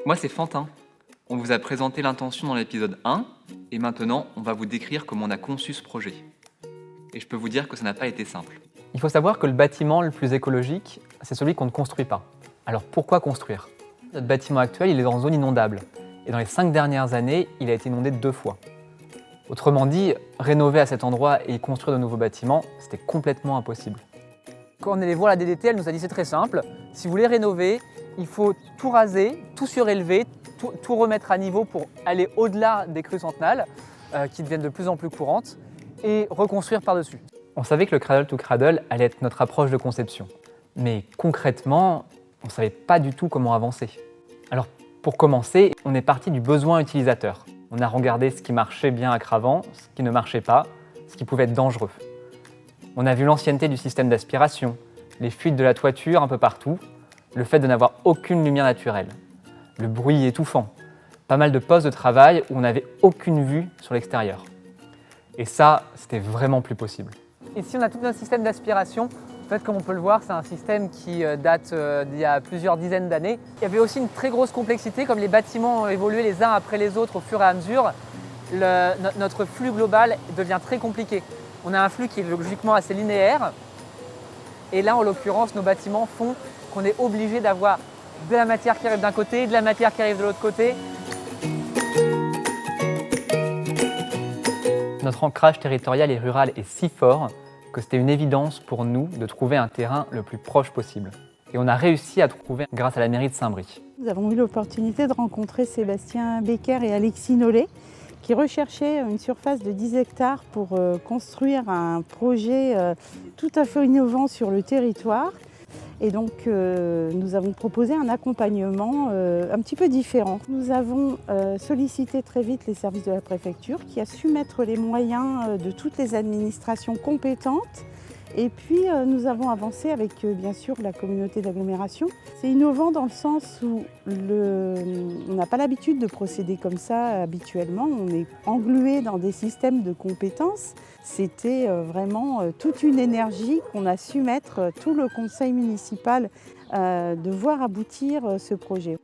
Moi, c'est Fantin. On vous a présenté l'intention dans l'épisode 1, et maintenant, on va vous décrire comment on a conçu ce projet. Et je peux vous dire que ça n'a pas été simple. Il faut savoir que le bâtiment le plus écologique, c'est celui qu'on ne construit pas. Alors pourquoi construire? Notre bâtiment actuel, il est en zone inondable. Et dans les 5 dernières années, il a été inondé 2 fois. Autrement dit, rénover à cet endroit et y construire de nouveaux bâtiments, c'était complètement impossible. Quand on est allé voir la DDT, elle nous a dit c'est très simple. Si vous voulez rénover, il faut tout raser, tout surélever, tout remettre à niveau pour aller au-delà des crues centenales qui deviennent de plus en plus courantes et reconstruire par-dessus. On savait que le Cradle to Cradle allait être notre approche de conception. Mais concrètement, on ne savait pas du tout comment avancer. Alors pour commencer, on est parti du besoin utilisateur. On a regardé ce qui marchait bien à Cravant, ce qui ne marchait pas, ce qui pouvait être dangereux. On a vu l'ancienneté du système d'aspiration, les fuites de la toiture un peu partout, le fait de n'avoir aucune lumière naturelle, le bruit étouffant, pas mal de postes de travail où on n'avait aucune vue sur l'extérieur. Et ça, c'était vraiment plus possible. Ici, on a tout un système d'aspiration. En fait, comme on peut le voir, c'est un système qui date d'il y a plusieurs dizaines d'années. Il y avait aussi une très grosse complexité, comme les bâtiments ont évolué les uns après les autres au fur et à mesure, notre flux global devient très compliqué. On a un flux qui est logiquement assez linéaire. Et là, en l'occurrence, nos bâtiments font qu'on est obligé d'avoir de la matière qui arrive d'un côté, de la matière qui arrive de l'autre côté. Notre ancrage territorial et rural est si fort que c'était une évidence pour nous de trouver un terrain le plus proche possible. Et on a réussi à trouver grâce à la mairie de Saint-Brie. Nous avons eu l'opportunité de rencontrer Sébastien Becker et Alexis Nollet qui recherchaient une surface de 10 hectares pour construire un projet tout à fait innovant sur le territoire. Et donc nous avons proposé un accompagnement un petit peu différent. Nous avons sollicité très vite les services de la préfecture qui a su mettre les moyens de toutes les administrations compétentes. Et puis nous avons avancé avec bien sûr la communauté d'agglomération. C'est innovant dans le sens où on n'a pas l'habitude de procéder comme ça habituellement. On est englué dans des systèmes de compétences. C'était vraiment toute une énergie qu'on a su mettre, tout le conseil municipal, de voir aboutir ce projet.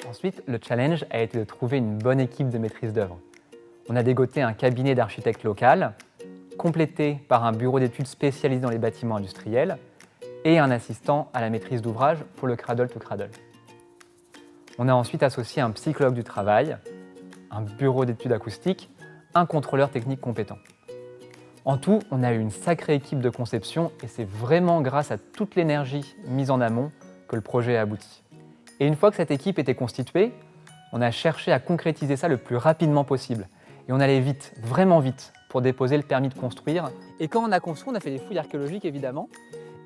Ensuite, le challenge a été de trouver une bonne équipe de maîtrise d'œuvre. On a dégoté un cabinet d'architecte local, complété par un bureau d'études spécialisé dans les bâtiments industriels et un assistant à la maîtrise d'ouvrage pour le Cradle to Cradle. On a ensuite associé un psychologue du travail, un bureau d'études acoustiques, un contrôleur technique compétent. En tout, on a eu une sacrée équipe de conception et c'est vraiment grâce à toute l'énergie mise en amont que le projet a abouti. Et une fois que cette équipe était constituée, on a cherché à concrétiser ça le plus rapidement possible. Et on allait vite, vraiment vite, pour déposer le permis de construire. Et quand on a construit, on a fait des fouilles archéologiques évidemment.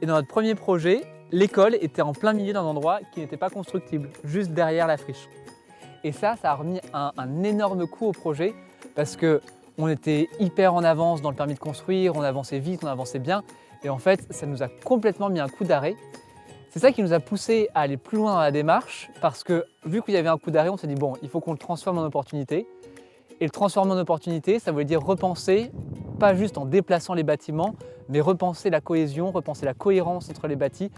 Et dans notre premier projet, l'école était en plein milieu d'un endroit qui n'était pas constructible, juste derrière la friche. Et ça a remis un énorme coup au projet parce qu'on était hyper en avance dans le permis de construire, on avançait vite, on avançait bien. Et en fait, ça nous a complètement mis un coup d'arrêt. C'est ça qui nous a poussé à aller plus loin dans la démarche parce que vu qu'il y avait un coup d'arrêt, on s'est dit bon, il faut qu'on le transforme en opportunité. Et le transformer en opportunité, ça voulait dire repenser, pas juste en déplaçant les bâtiments, mais repenser la cohésion, repenser la cohérence entre les bâtis.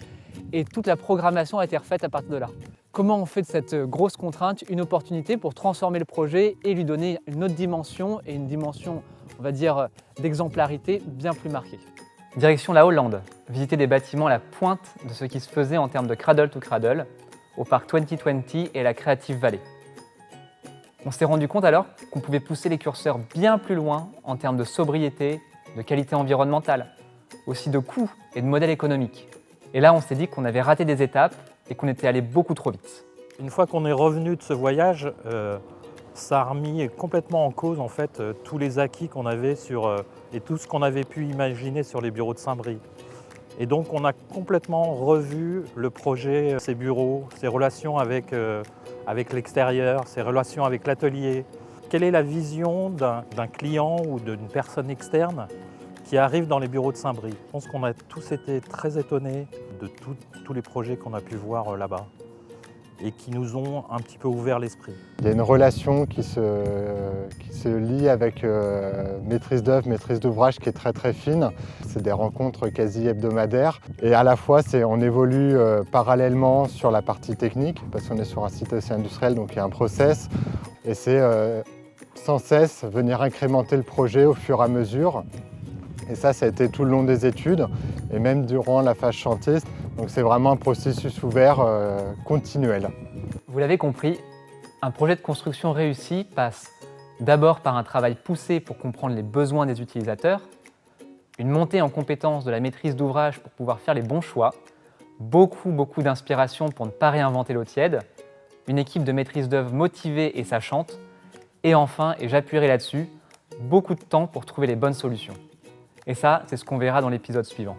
Et toute la programmation a été refaite à partir de là. Comment on fait de cette grosse contrainte une opportunité pour transformer le projet et lui donner une autre dimension et une dimension, on va dire, d'exemplarité bien plus marquée. Direction la Hollande, visiter des bâtiments à la pointe de ce qui se faisait en termes de Cradle to Cradle, au parc 2020 et la Creative Valley. On s'est rendu compte alors qu'on pouvait pousser les curseurs bien plus loin en termes de sobriété, de qualité environnementale, aussi de coûts et de modèles économiques. Et là, on s'est dit qu'on avait raté des étapes et qu'on était allé beaucoup trop vite. Une fois qu'on est revenu de ce voyage, ça a remis complètement en cause en fait, tous les acquis qu'on avait et tout ce qu'on avait pu imaginer sur les bureaux de Saint-Brie. Et donc on a complètement revu le projet, ses bureaux, ses relations avec l'extérieur, ses relations avec l'atelier. Quelle est la vision d'un client ou d'une personne externe qui arrive dans les bureaux de Saint-Brie? Je pense qu'on a tous été très étonnés de tous les projets qu'on a pu voir là-bas. et qui nous ont un petit peu ouvert l'esprit. Il y a une relation qui se lie avec maîtrise d'œuvre, maîtrise d'ouvrage qui est très très fine. C'est des rencontres quasi hebdomadaires et à la fois on évolue parallèlement sur la partie technique parce qu'on est sur un site aussi industriel donc il y a un process et c'est sans cesse venir incrémenter le projet au fur et à mesure. Et ça a été tout le long des études et même durant la phase chantier. Donc c'est vraiment un processus ouvert continuel. Vous l'avez compris, un projet de construction réussi passe d'abord par un travail poussé pour comprendre les besoins des utilisateurs, une montée en compétence de la maîtrise d'ouvrage pour pouvoir faire les bons choix, beaucoup d'inspiration pour ne pas réinventer l'eau tiède, une équipe de maîtrise d'œuvre motivée et sachante, et enfin, et j'appuierai là-dessus, beaucoup de temps pour trouver les bonnes solutions. Et ça, c'est ce qu'on verra dans l'épisode suivant.